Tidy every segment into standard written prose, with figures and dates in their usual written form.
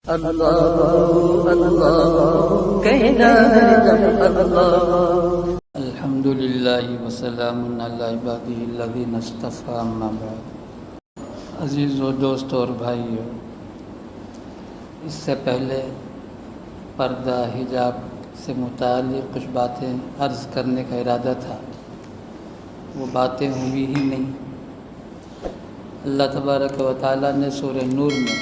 اللہ اللہ کہنا ہے جب اللہ۔ الحمدللہ وسلام علی عبادہ الذین اصطفیٰ، اما بعد۔ عزیز و دوست اور بھائیو، اس سے پہلے پردہ حجاب سے متعلق کچھ باتیں عرض کرنے کا ارادہ تھا، وہ باتیں ہوئی ہی نہیں۔ اللہ تبارک و تعالیٰ نے سورہ نور میں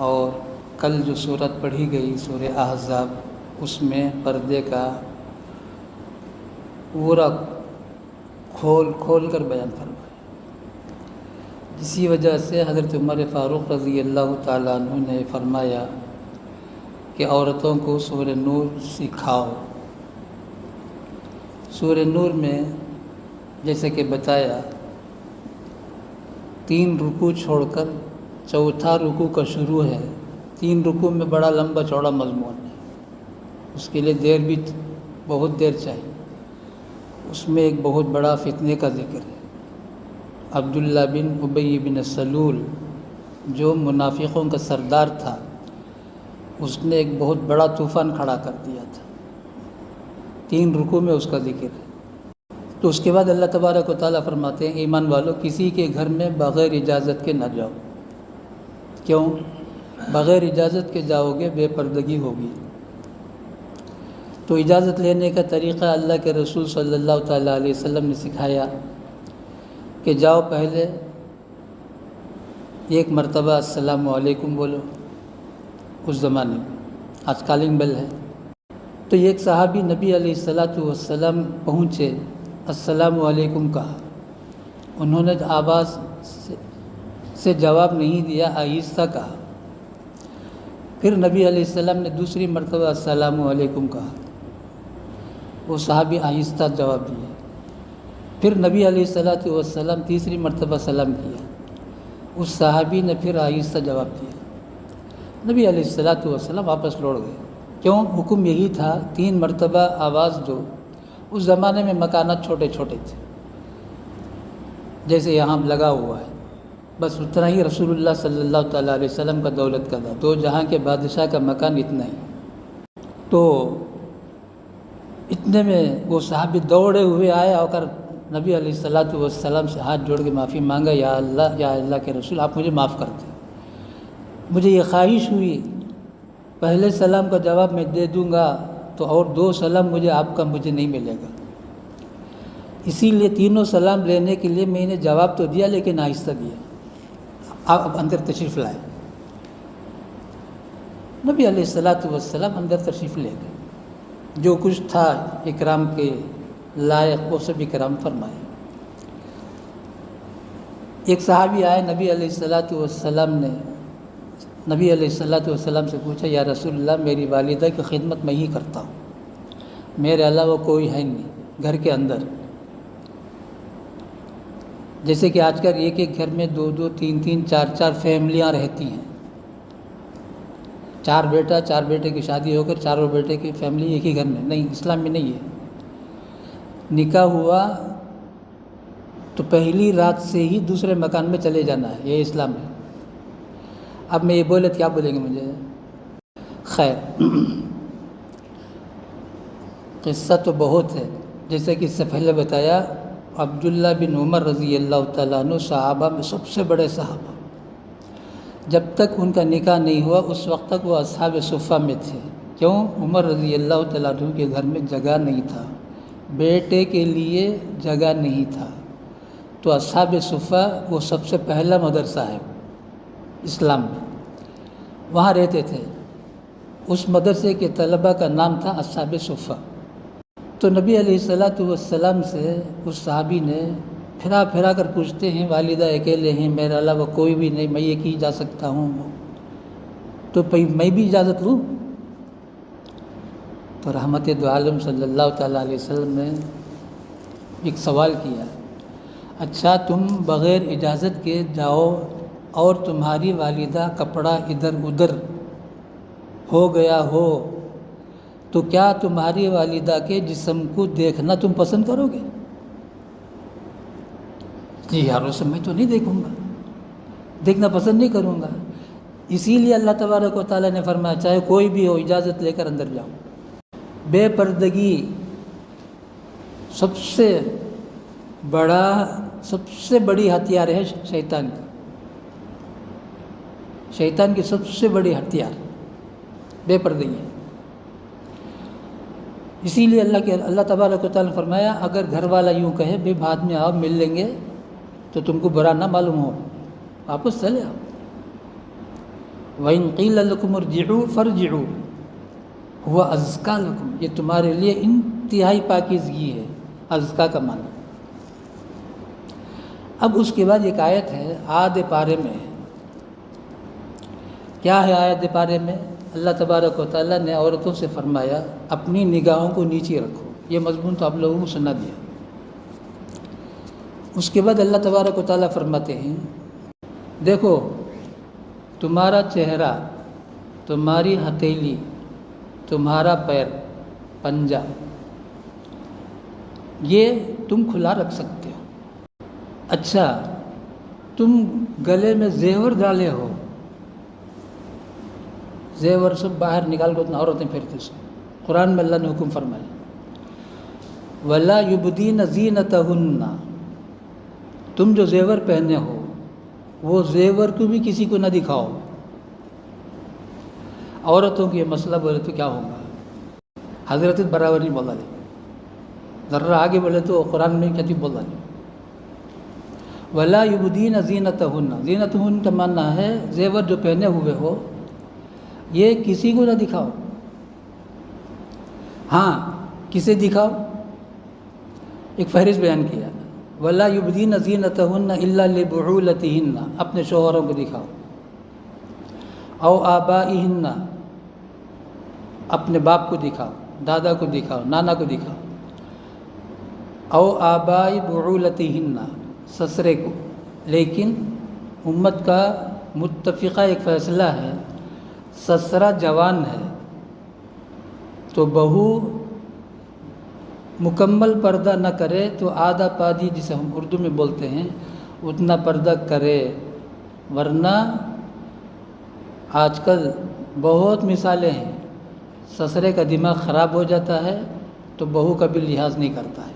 اور کل جو صورت پڑھی گئی سورہ احزاب، اس میں پردے کا پورا کھول کر بیان فرمایا، جسی وجہ سے حضرت عمر فاروق رضی اللہ تعالیٰ عنہ نے فرمایا کہ عورتوں کو سورہ نور سکھاؤ۔ سورہ نور میں جیسے کہ بتایا 3 رکوع چھوڑ کر چوتھا رکوع کا شروع ہے۔ 3 رکوع میں بڑا لمبا چوڑا مضمون ہے، اس کے لیے دیر بھی بہت دیر چاہیے۔ اس میں ایک بہت بڑا فتنے کا ذکر ہے۔ عبداللہ بن ابی بن سلول جو منافقوں کا سردار تھا، اس نے ایک بہت بڑا طوفان کھڑا کر دیا تھا۔ 3 رکوع میں اس کا ذکر ہے۔ تو اس کے بعد اللہ تبارک و تعالیٰ فرماتے ہیں، ایمان والو کسی کے گھر میں بغیر اجازت کے نہ جاؤ۔ کیوں؟ بغیر اجازت کے جاؤ گے بے پردگی ہوگی۔ تو اجازت لینے کا طریقہ اللہ کے رسول صلی اللہ تعالیٰ علیہ وسلم نے سکھایا کہ جاؤ پہلے ایک مرتبہ السلام علیکم بولو۔ اس زمانے میں آج کالنگ بیل ہے، تو ایک صحابی نبی علیہ السلام پہنچے، السلام علیکم کہا، انہوں نے آواز سے جواب نہیں دیا، آہستہ کہا۔ پھر نبی علیہ السلام نے دوسری مرتبہ السلام علیکم کہا، وہ صحابی آہستہ جواب دیا۔ پھر نبی علیہ السلام تیسری مرتبہ سلام کیا، اس صحابی نے پھر آہستہ جواب دیا۔ نبی علیہ السلام واپس لوٹ گئے۔ کیوں؟ حکم یہی تھا 3 مرتبہ آواز دو۔ اس زمانے میں مکانات چھوٹے چھوٹے تھے، جیسے یہاں لگا ہوا ہے، بس اتنا ہی رسول اللہ صلی اللہ تعالیٰ علیہ وسلم کا دولت کا تھا، 2 جہاں کے بادشاہ کا مکان اتنا ہی۔ تو اتنے میں وہ صحابی دوڑے ہوئے آئے اور نبی علیہ السلام سے ہاتھ جوڑ کے معافی مانگا، یا اللہ کے رسول آپ مجھے معاف کر دیں، مجھے یہ خواہش ہوئی پہلے سلام کا جواب میں دے دوں گا تو اور 2 سلام آپ کا مجھے نہیں ملے گا، اسی لیے 3 سلام لینے کے لیے میں نے جواب تو دیا لیکن آہستہ دیا، آپ اندر تشریف لائے۔ نبی علیہ السلام اندر تشریف لے گئے، جو کچھ تھا اکرام کے لائق وہ سب اکرام فرمائے۔ ایک صحابی آئے، نبی علیہ السلام سے پوچھا، یا رسول اللہ میری والدہ کی خدمت میں ہی کرتا ہوں، میرے علاوہ کوئی ہے نہیں گھر کے اندر۔ جیسے کہ آج کل ایک گھر میں 2 3 4 فیملیاں رہتی ہیں، 4 بیٹا 4 بیٹے کی شادی ہو کر 4 بیٹے کی فیملی ایک ہی گھر میں، نہیں، اسلام میں نہیں ہے۔ نکاح ہوا تو پہلی رات سے ہی دوسرے مکان میں چلے جانا ہے، یہ اسلام ہے۔ اب میں یہ بولے تو کیا بولیں گے مجھے؟ خیر، قصہ تو بہت ہے، جیسے کہ اس سے پہلے بتایا عبداللہ بن عمر رضی اللہ تعالیٰ عنہ صحابہ میں سب سے بڑے صحابہ، جب تک ان کا نکاح نہیں ہوا اس وقت تک وہ اصحاب صفہ میں تھے۔ کیوں؟ عمر رضی اللہ تعالیٰ عنہ کے گھر میں جگہ نہیں تھا، بیٹے کے لیے جگہ نہیں تھا، تو اصحاب صفہ وہ سب سے پہلا مدرسہ ہے اسلام میں، وہاں رہتے تھے۔ اس مدرسے کے طلبہ کا نام تھا اصحاب صفہ۔ تو نبی علیہ السلام سے اس صحابی نے پھرا کر پوچھتے ہیں، والدہ اکیلے ہیں، میرے علاوہ کوئی بھی نہیں، میں یہ کی جا سکتا ہوں، تو میں بھی اجازت لوں؟ تو رحمت دو عالم صلی اللہ تعالیٰ علیہ وسلم نے ایک سوال کیا، اچھا تم بغیر اجازت کے جاؤ اور تمہاری والدہ کپڑا ادھر ادھر ہو گیا ہو تو کیا تمہاری والدہ کے جسم کو دیکھنا تم پسند کرو گے؟ جی یار، اس میں تو نہیں دیکھوں گا، دیکھنا پسند نہیں کروں گا۔ اسی لیے اللہ تبارک و تعالیٰ نے فرمایا چاہے کوئی بھی ہو اجازت لے کر اندر جاؤ۔ بے پردگی سب سے بڑی ہتھیار ہے شیطان کی، شیطان کی سب سے بڑی ہتھیار بے پردگی ہے۔ اسی لیے اللہ تبارک و تعالیٰ نے فرمایا اگر گھر والا یوں کہے بے بعد میں آؤ مل لیں گے تو تم کو برا نہ معلوم ہو، واپس چلے آؤ۔ وَإِن قِيلَ لَكُمُ ارْجِعُوا فَارْجِعُوا هُوَ أَزْكَىٰ لَكُمْ، یہ تمہارے لیے انتہائی پاکیزگی ہے، ازکا کا معنی۔ اب اس کے بعد ایک آیت ہے آدھ پارے میں، کیا ہے آیت پارے میں؟ اللہ تبارک و تعالیٰ نے عورتوں سے فرمایا اپنی نگاہوں کو نیچے رکھو، یہ مضمون تو آپ لوگوں کو سنا دیا۔ اس کے بعد اللہ تبارک و تعالیٰ فرماتے ہیں دیکھو تمہارا چہرہ، تمہاری ہتھیلی، تمہارا پیر، پنجہ، یہ تم کھلا رکھ سکتے ہو۔ اچھا تم گلے میں زیور ڈالے ہو، زیور سب باہر نکال کر اتنا عورتیں پھرتی سو، قرآن میں اللہ نے حکم فرمایا وَلَا يُبْدِينَ زِينَتَهُنَّ، تم جو زیور پہنے ہو وہ زیور کو بھی کسی کو نہ دکھاؤ۔ عورتوں کی یہ مسئلہ بولے تو کیا ہوگا؟ حضرت برابر نہیں بولا نہیں، ذرا آگے بولے تو قرآن میں کیا بولا نہیں۔ وَلَا يُبْدِينَ زِينَتَهُنَّ، زینتہن کا معنی ہے زیور جو پہنے ہوئے ہو یہ کسی کو نہ دکھاؤ۔ ہاں کسے دکھاؤ؟ ایک فہرست بیان کیا وَلَا يُبْدِينَ زِينَتَهُنَّ إِلَّا لِبُعُولَتِهِنَّ، اپنے شوہروں کو دکھاؤ، او آبائِهِنَّ، اپنے باپ کو دکھاؤ، دادا کو دکھاؤ، نانا کو دکھاؤ، او آبائی بعولتِهِنَّ، سسرے کو۔ لیکن امت کا متفقہ ایک فیصلہ ہے سسرا جوان ہے تو بہو مکمل پردہ نہ کرے تو آدھا پادی جسے ہم اردو میں بولتے ہیں اتنا پردہ کرے، ورنہ آج کل بہت مثالیں ہیں، سسرے کا دماغ خراب ہو جاتا ہے تو بہو کا بھی لحاظ نہیں کرتا ہے۔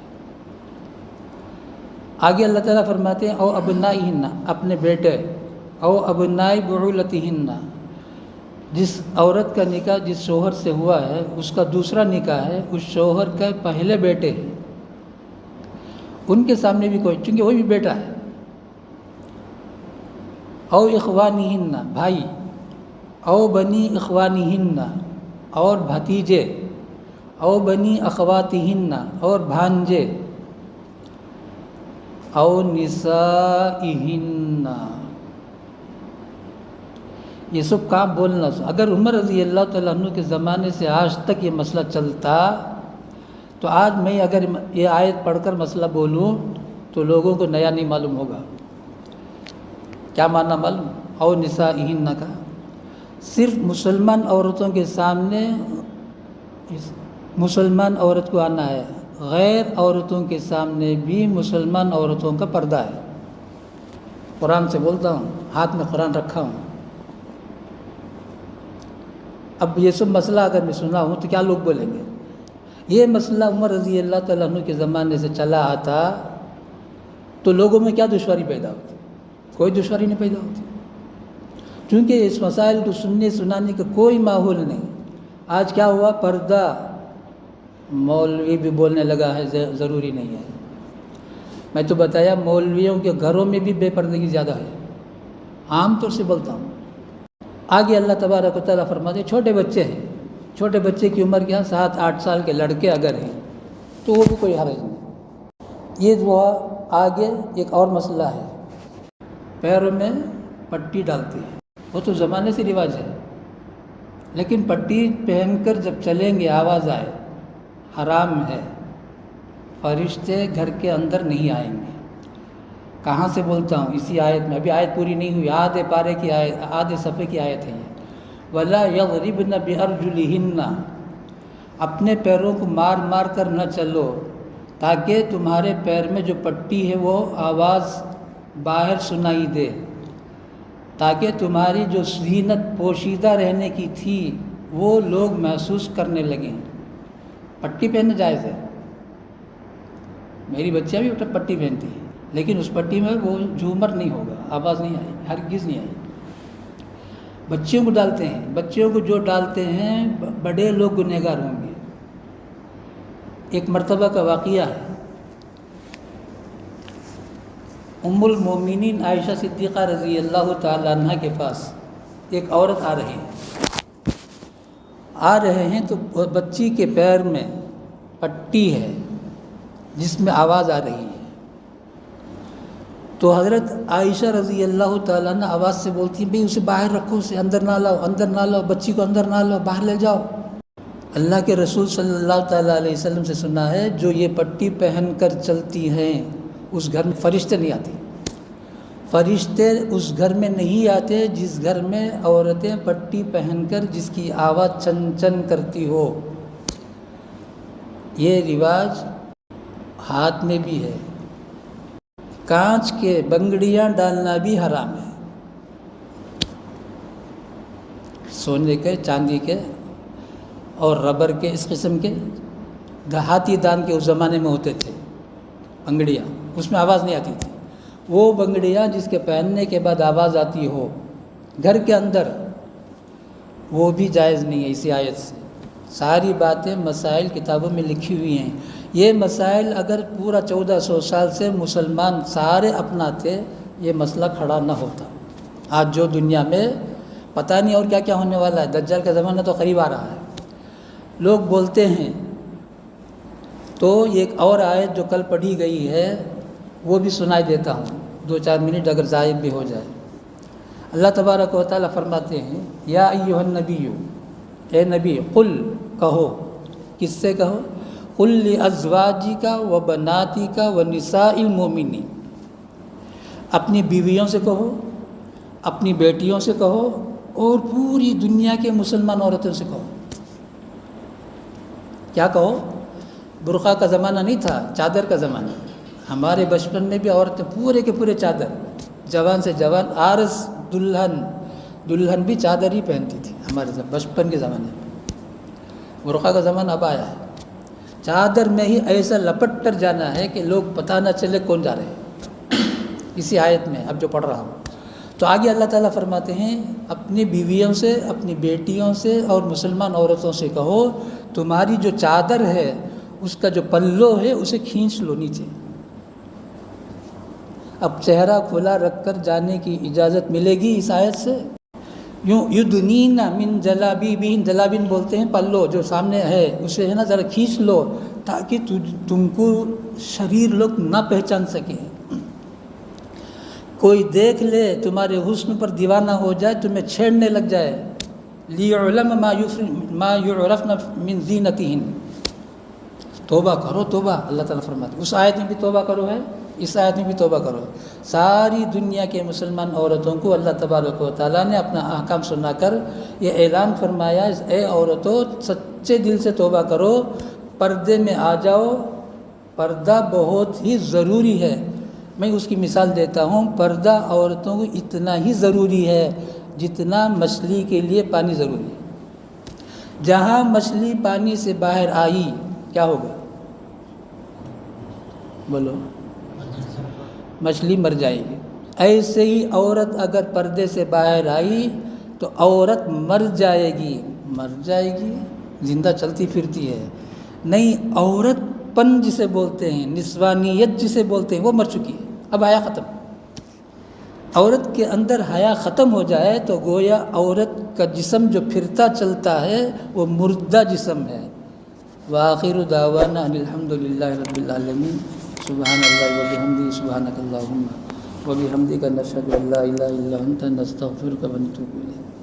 آگے اللہ تعالیٰ فرماتے ہیں او ابنائہن، اپنے بیٹے، او ابنائی بعولتہن، جس عورت کا نکاح جس شوہر سے ہوا ہے اس کا دوسرا نکاح ہے، اس شوہر کے پہلے بیٹے ہیں، ان کے سامنے بھی کوئی، چونکہ وہ بھی بیٹا ہے۔ او اخوانہن، بھائی، او بنی اخوانہن، اور بھتیجے، او بنی اخواتہن، اور بھانجے، او نسائہن، یہ سب کام بولنا۔ اگر عمر رضی اللہ تعالیٰ عنہ کے زمانے سے آج تک یہ مسئلہ چلتا تو آج میں اگر یہ آیت پڑھ کر مسئلہ بولوں تو لوگوں کو نیا نہیں معلوم ہوگا۔ کیا معنی معلوم؟ او نسائہن کا صرف مسلمان عورتوں کے سامنے مسلمان عورت کو آنا ہے، غیر عورتوں کے سامنے بھی مسلمان عورتوں کا پردہ ہے۔ قرآن سے بولتا ہوں، ہاتھ میں قرآن رکھا ہوں۔ اب یہ سب مسئلہ اگر میں سنا ہوں تو کیا لوگ بولیں گے؟ یہ مسئلہ عمر رضی اللہ تعالیٰ عنہ کے زمانے سے چلا آتا تو لوگوں میں کیا دشواری پیدا ہوتی؟ کوئی دشواری نہیں پیدا ہوتی، کیونکہ اس مسائل کو سننے سنانے کا کوئی ماحول نہیں۔ آج کیا ہوا؟ پردہ مولوی بھی بولنے لگا ہے ضروری نہیں ہے۔ میں تو بتایا مولویوں کے گھروں میں بھی بے پردگی زیادہ ہے، عام طور سے بولتا ہوں۔ آگے اللہ تبارک و تعالیٰ فرماتے ہیں چھوٹے بچے ہیں، چھوٹے بچے کی عمر کیا 7-8 سال کے لڑکے اگر ہیں تو وہ بھی کوئی حرج نہیں۔ یہ جو آگے ایک اور مسئلہ ہے، پیروں میں پٹی ڈالتے ہیں، وہ تو زمانے سے رواج ہے، لیکن پٹی پہن کر جب چلیں گے آواز آئے، حرام ہے، فرشتے گھر کے اندر نہیں آئیں گے۔ کہاں سے بولتا ہوں؟ اسی آیت میں، ابھی آیت پوری نہیں ہوئی، آدھے پارے کی آیت، آدھے صفحے کی آیت ہے یہ۔ وَلَا يَضْرِبْنَ بِأَرْجُلِهِنَّ، اپنے پیروں کو مار مار کر نہ چلو تاکہ تمہارے پیر میں جو پٹی ہے وہ آواز باہر سنائی دے۔ تاکہ تمہاری جو زینت پوشیدہ رہنے کی تھی وہ لوگ محسوس کرنے لگیں۔ پٹی پہننا جائز ہے، میری بچیاں بھی پٹی پہنتی ہیں، لیکن اس پٹی میں وہ جھومر نہیں ہوگا، آواز نہیں آئی، ہرگز نہیں آئی۔ بچیوں کو ڈالتے ہیں، بچیوں کو جو ڈالتے ہیں بڑے لوگ گنہگار ہوں گے۔ ایک مرتبہ کا واقعہ ہے، ام المومنین عائشہ صدیقہ رضی اللہ تعالیٰ عنہ کے پاس ایک عورت آ رہے ہیں تو بچی کے پیر میں پٹی ہے جس میں آواز آ رہی ہے، تو حضرت عائشہ رضی اللہ تعالیٰ عنہ آواز سے بولتی ہیں، بھئی اسے باہر رکھو، اسے اندر نہ لاؤ، اندر نہ لاؤ، بچی کو اندر نہ لاؤ، باہر لے جاؤ۔ اللہ کے رسول صلی اللہ تعالیٰ علیہ وسلم سے سنا ہے، جو یہ پٹی پہن کر چلتی ہیں اس گھر میں فرشتے نہیں آتے، فرشتے اس گھر میں نہیں آتے جس گھر میں عورتیں پٹی پہن کر جس کی آواز چن چن کرتی ہو۔ یہ رواج ہاتھ میں بھی ہے، کانچ کے بنگڑیاں ڈالنا بھی حرام ہے، سونے کے، چاندی کے اور ربر کے، اس قسم کے ہاتھی دان کے اس زمانے میں ہوتے تھے بنگڑیاں، اس میں آواز نہیں آتی تھی۔ وہ بنگڑیاں جس کے پہننے کے بعد آواز آتی ہو گھر کے اندر، وہ بھی جائز نہیں ہے اسی آیت سے۔ ساری باتیں مسائل کتابوں میں لکھی ہوئی ہیں، یہ مسائل اگر پورا 1400 سال سے مسلمان سارے اپناتے یہ مسئلہ کھڑا نہ ہوتا۔ آج جو دنیا میں پتہ نہیں اور کیا کیا ہونے والا ہے، دجال کا زمانہ تو قریب آ رہا ہے، لوگ بولتے ہیں۔ تو ایک اور آیت جو کل پڑھی گئی ہے وہ بھی سنائی دیتا ہوں، 2-4 منٹ اگر ضائع بھی ہو جائے۔ اللہ تبارک و تعالیٰ فرماتے ہیں، یا ایھا النبی، اے نبی، قل، کہو، کس سے کہو؟ قل لازواجک و بناتک و نساء المؤمنین، اپنی بیویوں سے کہو، اپنی بیٹیوں سے کہو اور پوری دنیا کے مسلمان عورتوں سے کہو۔ کیا کہو؟ برقع کا زمانہ نہیں تھا، چادر کا زمانہ۔ ہمارے بچپن میں بھی عورتیں پورے کے پورے چادر، جوان سے جوان، عارض دلہن بھی چادر ہی پہنتی تھی ہمارے بچپن کے زمانے میں۔ برقع کا زمانہ اب آیا ہے، چادر میں ہی ایسا لپٹ کر جانا ہے کہ لوگ پتہ نہ چلے کون جا رہے ہیں، اسی آیت میں اب جو پڑھ رہا ہوں۔ تو آگے اللہ تعالیٰ فرماتے ہیں، اپنی بیویوں سے، اپنی بیٹیوں سے اور مسلمان عورتوں سے کہو، تمہاری جو چادر ہے اس کا جو پلو ہے اسے کھینچ لو نیچے۔ اب چہرہ کھلا رکھ کر جانے کی اجازت ملے گی اس آیت سے؟ یدنین من جلابیبہن، جلابین بولتے ہیں پلو جو سامنے ہے، اسے ہے نا ذرا کھینچ لو تاکہ تم کو شریر لوگ نہ پہچان سکیں، کوئی دیکھ لے تمہارے حسن پر دیوانہ ہو جائے، تمہیں چھیڑنے لگ جائے۔ لیعلم ما یعرفن من زینتہن، توبہ کرو، توبہ، اللہ تعالیٰ فرماتے ہیں۔ اس آیت میں بھی توبہ کرو ہے، اس آیت میں بھی توبہ کرو۔ ساری دنیا کے مسلمان عورتوں کو اللہ تبارک و تعالیٰ نے اپنا احکام سنا کر یہ اعلان فرمایا، اے عورتوں سچے دل سے توبہ کرو، پردے میں آ جاؤ۔ پردہ بہت ہی ضروری ہے، میں اس کی مثال دیتا ہوں۔ پردہ عورتوں کو اتنا ہی ضروری ہے جتنا مچھلی کے لیے پانی ضروری ہے۔ جہاں مچھلی پانی سے باہر آئی کیا ہوگا؟ بولو، مچھلی مر جائے گی۔ ایسے ہی عورت اگر پردے سے باہر آئی تو عورت مر جائے گی، مر جائے گی، زندہ چلتی پھرتی ہے نہیں، عورت پن جسے بولتے ہیں، نسوانیت جسے بولتے ہیں، وہ مر چکی ہے، اب حیا ختم۔ عورت کے اندر حیا ختم ہو جائے تو گویا عورت کا جسم جو پھرتا چلتا ہے وہ مردہ جسم ہے۔ وآخر دعوانا ان الحمد للہ رب العالمین، سبحان اللہ وبحمدہ، سبحانک اللہم وبحمدک، نشہد ان لا الہ الا انت، نستغفرک ونتوب الیک۔